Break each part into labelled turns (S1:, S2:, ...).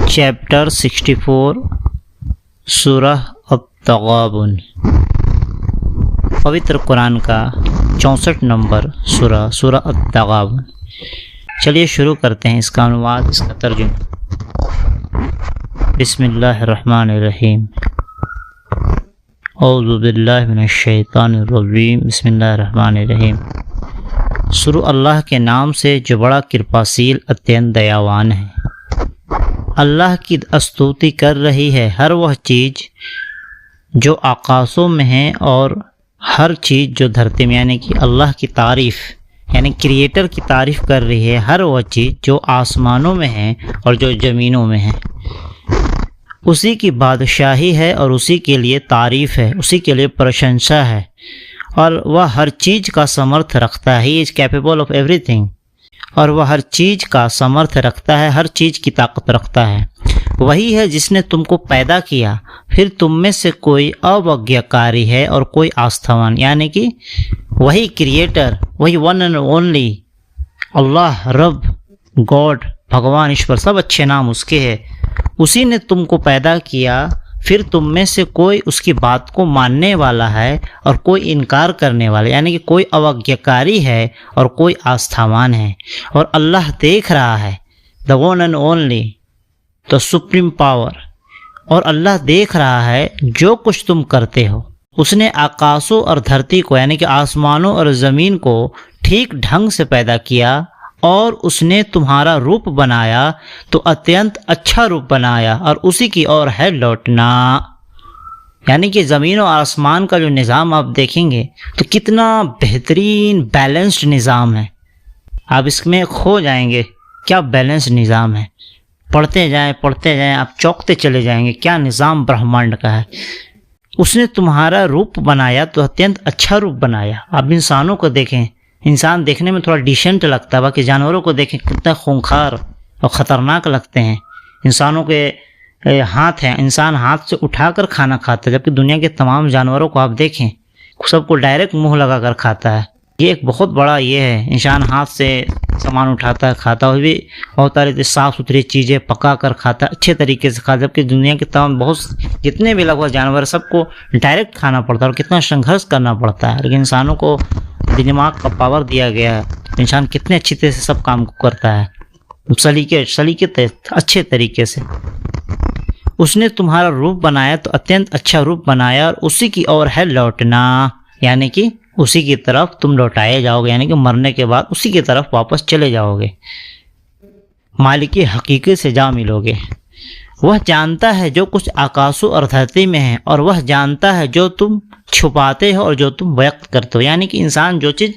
S1: Chapter 64 سورہ التغابن، پوتر قرآن کا 64 نمبر سورہ التغابن۔ چلیے شروع کرتے ہیں اس کا عنوان، اس کا ترجمہ۔ بسم اللہ الرحمن الرحیم، اعوذ باللہ من الشیطان الرجیم، بسم اللہ الرحمن الرحیم۔ شروع اللہ کے نام سے جو بڑا کرپاسیل اتین دیاوان ہے۔ اللہ کی استوتی کر رہی ہے ہر وہ چیز جو آکاشوں میں ہے اور ہر چیز جو دھرتی میں، یعنی کہ اللہ کی تعریف، یعنی کریٹر کی تعریف کر رہی ہے ہر وہ چیز جو آسمانوں میں ہے اور جو زمینوں میں ہے۔ اسی کی بادشاہی ہے اور اسی کے لیے تعریف ہے، اسی کے لیے پرشنسا ہے، اور وہ ہر چیز کا سمرتھ رکھتا ہے۔ He is capable of everything, اور وہ ہر چیز کا سمرتھ رکھتا ہے، ہر چیز کی طاقت رکھتا ہے۔ وہی ہے جس نے تم کو پیدا کیا، پھر تم میں سے کوئی اوگیاکاری ہے اور کوئی آستھاوان، یعنی کہ وہی کریٹر، وہی ون اینڈ اونلی اللہ، رب، گاڈ، بھگوان، ایشور، سب اچھے نام اس کے ہیں۔ اسی نے تم کو پیدا کیا، پھر تم میں سے کوئی اس کی بات کو ماننے والا ہے اور کوئی انکار کرنے والا، یعنی کہ کوئی اوگیاکاری ہے اور کوئی آستھاوان ہے۔ اور اللہ دیکھ رہا ہے، the one and only, the supreme power, اور اللہ دیکھ رہا ہے جو کچھ تم کرتے ہو۔ اس نے آکاشوں اور دھرتی کو، یعنی کہ آسمانوں اور زمین کو ٹھیک ڈھنگ سے پیدا کیا، اور اس نے تمہارا روپ بنایا تو اتینت اچھا روپ بنایا، اور اسی کی اور ہے لوٹنا۔ یعنی کہ زمین و آسمان کا جو نظام آپ دیکھیں گے تو کتنا بہترین بیلنسڈ نظام ہے، آپ اس میں کھو جائیں گے، کیا بیلنس نظام ہے۔ پڑھتے جائیں آپ چوکتے چلے جائیں گے، کیا نظام برہمانڈ کا ہے۔ اس نے تمہارا روپ بنایا تو اتینت اچھا روپ بنایا۔ آپ انسانوں کو دیکھیں، انسان دیکھنے میں تھوڑا ڈیسنٹ لگتا ہے، باقی جانوروں کو دیکھیں کتنا خونخوار اور خطرناک لگتے ہیں۔ انسانوں کے ہاتھ ہیں، انسان ہاتھ سے اٹھا کر کھانا کھاتا ہے، جبکہ دنیا کے تمام جانوروں کو آپ دیکھیں سب کو ڈائریکٹ منہ لگا کر کھاتا ہے۔ یہ ایک بہت بڑا یہ ہے، انسان ہاتھ سے سامان اٹھاتا ہے، کھاتا ہے، بھی بہت ساری صاف ستھری چیزیں پکا کر کھاتا ہے، اچھے طریقے سے کھاتا ہے، جبکہ دنیا کے تمام بہت جتنے بھی لگ بھگ جانور سب کو ڈائریکٹ کھانا پڑتا ہے اور کتنا سنگھرش کرنا پڑتا ہے۔ لیکن انسانوں کو دماغ کا پاور دیا گیا ہے، انسان کتنے اچھی طرح سے سب کام کو کرتا ہے، سلیقے اچھے طریقے سے۔ اس نے تمہارا روپ بنایا تو اتینت اچھا روپ بنایا، اور اسی کی اور ہے لوٹنا، یعنی کہ اسی کی طرف تم لوٹائے جاؤ گے، یعنی کہ مرنے کے بعد اسی کی طرف واپس چلے جاؤ گے، مالک حقیقی سے جا ملو گے۔ وہ جانتا ہے جو کچھ آکاشوں اور دھرتی میں ہے، اور وہ جانتا ہے جو تم چھپاتے ہو اور جو تم ویکت کرتے ہو۔ یعنی کہ انسان جو چیز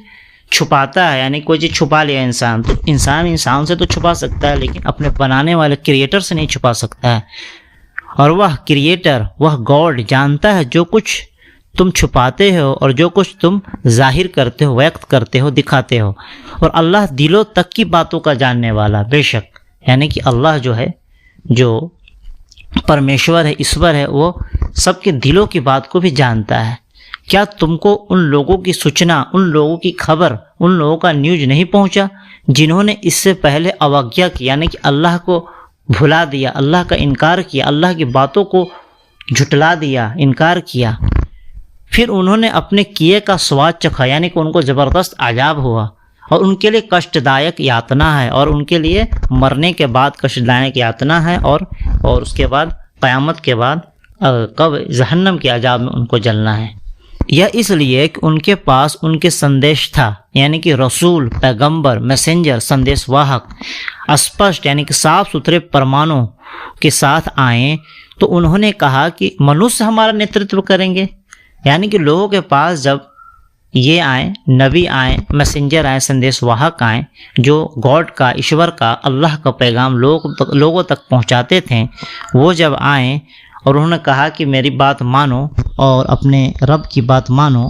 S1: چھپاتا ہے، یعنی کوئی چیز چھپا لیا انسان، تو انسان سے تو چھپا سکتا ہے، لیکن اپنے بنانے والے کریٹر سے نہیں چھپا سکتا ہے۔ اور وہ کریٹر، وہ گاڈ جانتا ہے جو کچھ تم چھپاتے ہو اور جو کچھ تم ظاہر کرتے ہو، ویکت کرتے ہو، دکھاتے ہو۔ اور اللہ دلوں تک کی باتوں کا جاننے والا، بے شک، یعنی کہ اللہ جو ہے، جو پرمیشور ہے، ایشور ہے، وہ سب کے دلوں کی بات کو بھی جانتا ہے۔ کیا تم کو ان لوگوں کی سوچنا، ان لوگوں کی خبر، ان لوگوں کا نیوز نہیں پہنچا جنہوں نے اس سے پہلے اوگیا کیا، یعنی کہ اللہ کو بھلا دیا، اللہ کا انکار کیا، اللہ کی باتوں کو جھٹلا دیا، انکار کیا، پھر انہوں نے اپنے کیے کا سواد چکھا، یعنی کہ ان کو زبردست عذاب ہوا، اور ان کے لیے کشٹ دائک یاتنا ہے، اور ان کے لیے مرنے کے بعد کشٹ دائک یاتنا ہے، اور اس کے بعد قیامت کے بعد کب جہنم کے عذاب میں ان کو جلنا ہے۔ یہ اس لیے کہ ان کے پاس ان کے سندیش تھا، یعنی کہ رسول، پیغمبر، میسنجر، سندیش واہک، اسپشٹ یعنی کہ صاف ستھرے پرمانوں کے ساتھ آئیں، تو انہوں نے کہا کہ منوش ہمارا نیترتو کریں گے۔ یعنی کہ لوگوں کے پاس جب یہ آئیں، نبی آئیں، میسنجر آئیں، سندیش واہک آئیں، جو گاڈ کا، ایشور کا، اللہ کا پیغام لوگوں تک پہنچاتے تھے، وہ جب آئیں اور انہوں نے کہا کہ میری بات مانو اور اپنے رب کی بات مانو،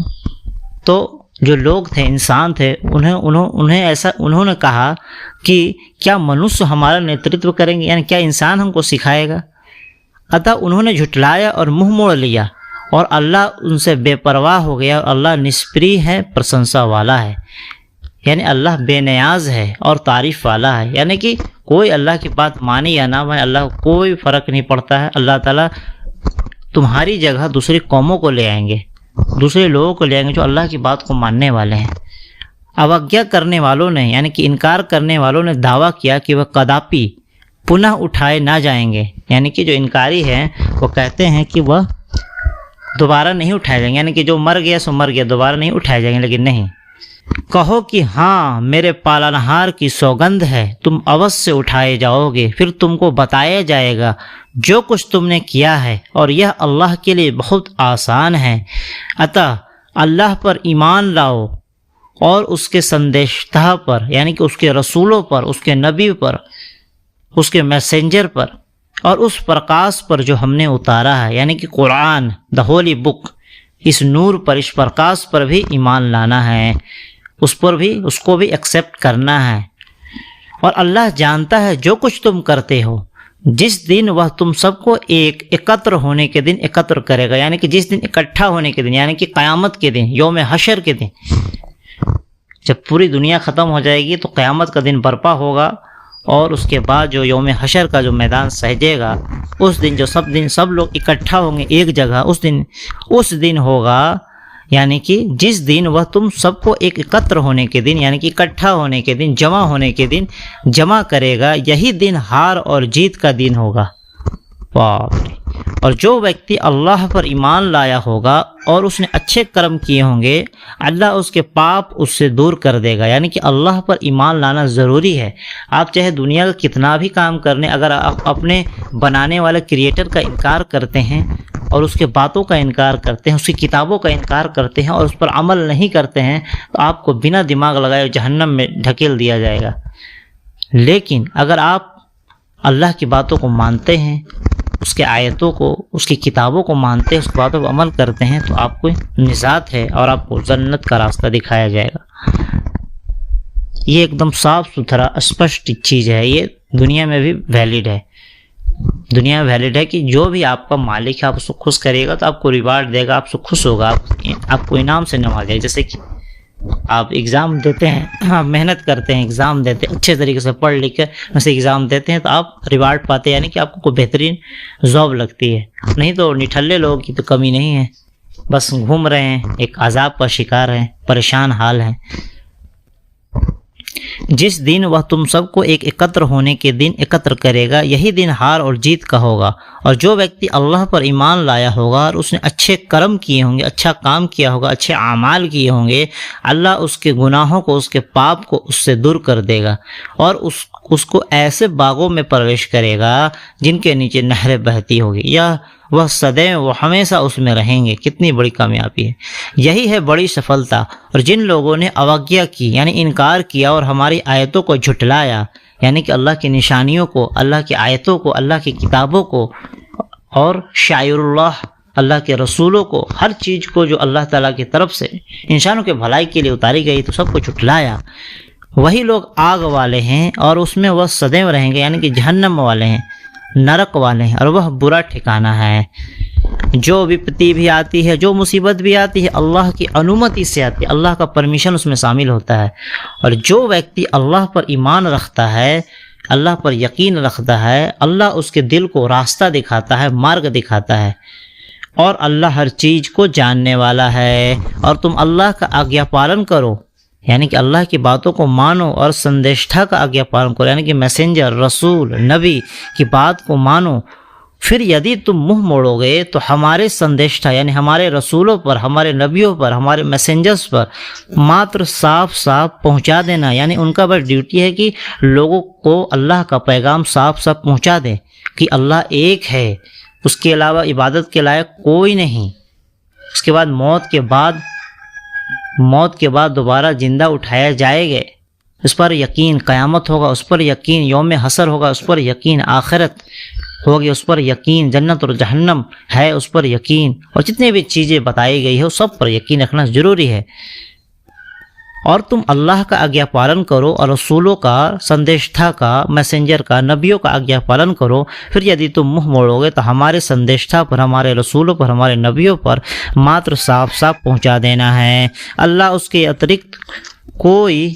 S1: تو جو لوگ تھے، انسان تھے، انہوں نے کہا کہ کیا منوش ہمارا نیترتو کریں گے، یعنی کیا انسان ہم کو سکھائے گا۔ اتہ انہوں نے جھٹلایا اور منہ موڑ لیا، اور اللہ ان سے بے پرواہ ہو گیا، اور اللہ نسپری ہے، پرشنسا والا ہے۔ یعنی اللہ بے نیاز ہے اور تعریف والا ہے، یعنی کہ کوئی اللہ کی بات مانے یا نہ مانے اللہ کو کوئی فرق نہیں پڑتا ہے۔ اللہ تعالیٰ تمہاری جگہ دوسری قوموں کو لے آئیں گے، دوسرے لوگوں کو لے آئیں گے جو اللہ کی بات کو ماننے والے ہیں۔ اوگیا کرنے والوں نے یعنی کہ انکار کرنے والوں نے دعویٰ کیا کہ وہ کداپی پنہ اٹھائے نہ جائیں گے، یعنی کہ جو انکاری ہیں وہ کہتے ہیں کہ وہ دوبارہ نہیں اٹھائے جائیں گے، یعنی کہ جو مر گیا سو مر گیا، دوبارہ نہیں اٹھائے جائیں گے۔ لیکن نہیں، کہو کہ ہاں میرے پالنہار کی سوگند ہے، تم اوس سے اٹھائے جاؤ گے، پھر تم کو بتایا جائے گا جو کچھ تم نے کیا ہے، اور یہ اللہ کے لیے بہت آسان ہے۔ عطا اللہ پر ایمان لاؤ اور اس کے سندیشتہ پر یعنی کہ اس کے رسولوں پر، اس کے نبی پر، اس کے میسنجر پر، اور اس پرکاش پر جو ہم نے اتارا ہے، یعنی کہ قرآن، دا ہولی بک، اس نور پر، اس پرکاش پر بھی ایمان لانا ہے، اس کو بھی ایکسیپٹ کرنا ہے۔ اور اللہ جانتا ہے جو کچھ تم کرتے ہو، جس دن وہ تم سب کو ایکتر ہونے کے دن ایکتر کرے گا، یعنی کہ جس دن اکٹھا ہونے کے دن، یعنی کہ قیامت کے دن، یوم حشر کے دن، جب پوری دنیا ختم ہو جائے گی تو قیامت کا دن برپا ہوگا، اور اس کے بعد جو یوم حشر کا جو میدان سہجے گا، اس دن جو سب لوگ اکٹھا ہوں گے ایک جگہ، اس دن ہوگا، یعنی کہ جس دن وہ تم سب کو ایکتر ہونے کے دن، یعنی کہ اکٹھا ہونے کے دن، جمع ہونے کے دن جمع کرے گا، یہی دن ہار اور جیت کا دن ہوگا۔ اور جو ویکتی اللہ پر ایمان لایا ہوگا اور اس نے اچھے کرم کیے ہوں گے، اللہ اس کے پاپ اس سے دور کر دے گا۔ یعنی کہ اللہ پر ایمان لانا ضروری ہے۔ آپ چاہے دنیا کا کتنا بھی کام کرنے، اگر آپ اپنے بنانے والے کریٹر کا انکار کرتے ہیں اور اس کے باتوں کا انکار کرتے ہیں، اس کی کتابوں کا انکار کرتے ہیں اور اس پر عمل نہیں کرتے ہیں، تو آپ کو بنا دماغ لگائے جہنم میں ڈھکیل دیا جائے گا۔ لیکن اگر آپ اللہ کی باتوں کو مانتے ہیں، اس کے آیتوں کو، اس کی کتابوں کو مانتے ہیں، اس کی باتوں پر عمل کرتے ہیں، تو آپ کو نجات ہے اور آپ کو جنت کا راستہ دکھایا جائے گا۔ یہ ایک دم صاف ستھرا اسپشٹ چیز ہے، یہ دنیا میں بھی ویلڈ ہے۔ دنیا میں ویلڈ ہے کہ جو بھی آپ کا مالک ہے، آپ اس کو خوش کرے گا تو آپ کو ریوارڈ دے گا، آپ سے خوش ہوگا، آپ کو انعام سے نوازے گا۔ جیسے کہ آپ ایگزام دیتے ہیں، آپ محنت کرتے ہیں، ایگزام دیتے ہیں، اچھے طریقے سے پڑھ لکھ کر اسے ایگزام دیتے ہیں تو آپ ریوارڈ پاتے ہیں، یعنی کہ آپ کو کوئی بہترین جاب لگتی ہے۔ نہیں تو نٹھلے لوگوں کی تو کمی نہیں ہے، بس گھوم رہے ہیں، ایک عذاب کا شکار ہیں، پریشان حال ہیں۔ جس دن وہ تم سب کو ایکتر ہونے کے دن ایکتر کرے گا، یہی دن ہار اور جیت کا ہوگا۔ اور جو ویکتی اللہ پر ایمان لایا ہوگا اور اس نے اچھے کرم کیے ہوں گے، اچھا کام کیا ہوگا، اچھے اعمال کیے ہوں گے، اللہ اس کے گناہوں کو، اس کے پاپ کو اس سے دور کر دے گا، اور اس کو ایسے باغوں میں پرویش کرے گا جن کے نیچے نہریں بہتی ہوگی، یا وہ سدیو وہ ہمیشہ اس میں رہیں گے۔ کتنی بڑی کامیابی ہے، یہی ہے بڑی سفلتا۔ اور جن لوگوں نے اوگیا کی یعنی انکار کیا اور ہماری آیتوں کو جھٹلایا، یعنی کہ اللہ کی نشانیوں کو، اللہ کی آیتوں کو، اللہ کی کتابوں کو، اور شاعر اللہ کے رسولوں کو، ہر چیز کو جو اللہ تعالیٰ کی طرف سے انسانوں کے بھلائی کے لیے اتاری گئی، تو سب کو جھٹلایا، وہی لوگ آگ والے ہیں اور اس میں وہ سدیو رہیں گے، یعنی کہ جہنم والے ہیں، نرک والے ہیں، اور وہ برا ٹھکانہ ہے۔ جو وپتی بھی آتی ہے، جو مصیبت بھی آتی ہے، اللہ کی انومتی سے آتی ہے، اللہ کا پرمیشن اس میں شامل ہوتا ہے۔ اور جو ویکتی اللہ پر ایمان رکھتا ہے، اللہ پر یقین رکھتا ہے، اللہ اس کے دل کو راستہ دکھاتا ہے، مارگ دکھاتا ہے، اور اللہ ہر چیز کو جاننے والا ہے۔ اور تم اللہ کا آگیا پالن کرو، یعنی کہ اللہ کی باتوں کو مانو، اور سندیشٹھا کا آگیا پالن کرو، یعنی کہ میسنجر، رسول، نبی کی بات کو مانو۔ پھر یدی تم منہ موڑو گے تو ہمارے سندیشٹھا یعنی ہمارے رسولوں پر، ہمارے نبیوں پر، ہمارے میسنجرز پر ماتر صاف صاف پہنچا دینا، یعنی ان کا بس ڈیوٹی ہے کہ لوگوں کو اللہ کا پیغام صاف صاف پہنچا دیں کہ اللہ ایک ہے، اس کے علاوہ عبادت کے لائق کوئی نہیں۔ اس کے بعد موت کے بعد دوبارہ زندہ اٹھایا جائے گا، اس پر یقین، قیامت ہوگا اس پر یقین، یوم حشر ہوگا اس پر یقین، آخرت ہوگی اس پر یقین، جنت اور جہنم ہے اس پر یقین، اور جتنے بھی چیزیں بتائی گئی ہے سب پر یقین رکھنا ضروری ہے۔ اور تم اللہ کا آگیا پالن کرو، اور رسولوں کا، سندیشٹھا کا، میسنجر کا، نبیوں کا آگیا پالن کرو۔ پھر یدی تم منہ موڑو گے تو ہمارے سندیشٹھا پر، ہمارے رسولوں پر، ہمارے نبیوں پر ماتر صاف صاف پہنچا دینا ہے۔ اللہ اس کے اترکت کوئی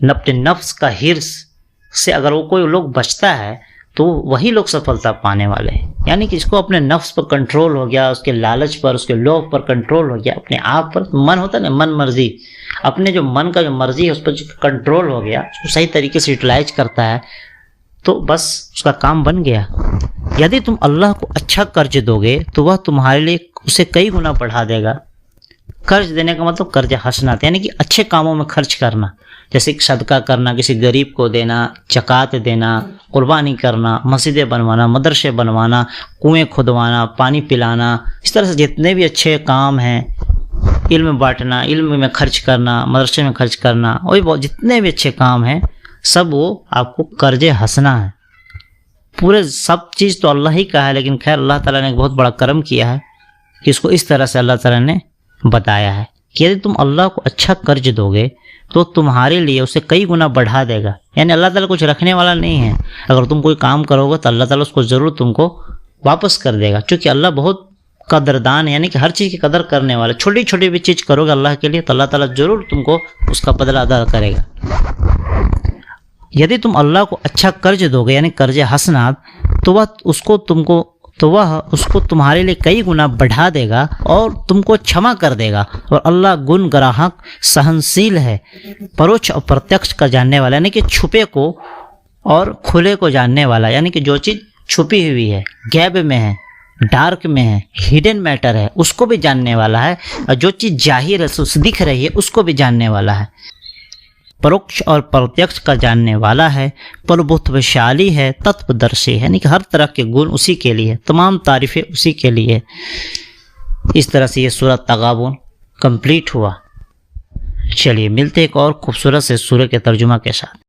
S1: اپنے نفس کا حرص سے اگر وہ کوئی لوگ بچتا ہے تو وہی لوگ سفلتا پانے والے ہیں. یعنی کہ اس کو اپنے نفس پر کنٹرول ہو گیا، اس کے لالچ پر، اس کے لوبھ پر کنٹرول ہو گیا، اپنے آپ پر من ہوتا ہے نا، من مرضی، اپنے جو من کا جو مرضی ہے اس پر جو کنٹرول ہو گیا، اس کو صحیح طریقے سے یوٹیلائز کرتا ہے تو بس اس کا کام بن گیا. یدی تم اللہ کو اچھا قرض دو گے تو وہ تمہارے لیے اسے کئی گنا بڑھا دے گا. قرض دینے کا مطلب قرض حسنات، یعنی کہ اچھے کاموں میں خرچ کرنا، جیسے صدقہ کرنا، کسی غریب کو دینا، زکوٰۃ دینا، قربانی کرنا، مسجدیں بنوانا، مدرسے بنوانا، کنویں کھدوانا، پانی پلانا، اس طرح سے جتنے بھی اچھے کام ہیں، علم بانٹنا، علم میں خرچ کرنا، مدرسے میں خرچ کرنا، وہی جتنے بھی اچھے کام ہیں سب وہ آپ کو قرض حسنہ ہے. پورے سب چیز تو اللہ ہی کا ہے، لیکن خیر اللہ تعالیٰ نے ایک بہت بڑا کرم کیا ہے کہ اس کو اس طرح سے اللہ تعالیٰ نے بتایا ہے کہ یدی تم اللہ کو اچھا قرض دو گے تو تمہارے لیے اسے کئی گنا بڑھا دے گا. یعنی اللہ تعالیٰ کچھ رکھنے والا نہیں ہے، اگر تم کوئی کام کرو گے تو اللہ تعالیٰ اس کو ضرور تم کو واپس کر دے گا، چونکہ اللہ بہت قدردان ہے، یعنی کہ ہر چیز کی قدر کرنے والا. چھوٹی چھوٹی بھی چیز کرو گے اللہ کے لیے تو اللہ تعالیٰ ضرور تم کو اس کا بدلہ ادا کرے گا. یدی تم اللہ کو اچھا قرض دو گے یعنی قرض حسنات تو وہ اس کو تمہارے لیے کئی گنا بڑھا دے گا اور تم کو چھما کر دے گا. اور اللہ گن گراہک سہنشیل ہے، پروچھ اور پرتیکش کا جاننے والا، یعنی کہ چھپے کو اور کھلے کو جاننے والا. یعنی کہ جو چیز چھپی ہوئی ہے، غیب میں ہے، ڈارک میں ہے، ہڈن میٹر ہے، اس کو بھی جاننے والا ہے، اور جو چیز ظاہر ہے دکھ رہی ہے اس کو بھی جاننے والا ہے. پروکش اور پرتیکش کا جاننے والا ہے، پربھوتوشالی ہے، تتو درشی ہے، یعنی کہ ہر طرح کے گن اسی کے لیے، تمام تعریفیں اسی کے لیے. اس طرح سے یہ سورۃ تغابن کمپلیٹ ہوا. چلیے ملتے ایک اور خوبصورت سے سورہ کے ترجمہ کے ساتھ.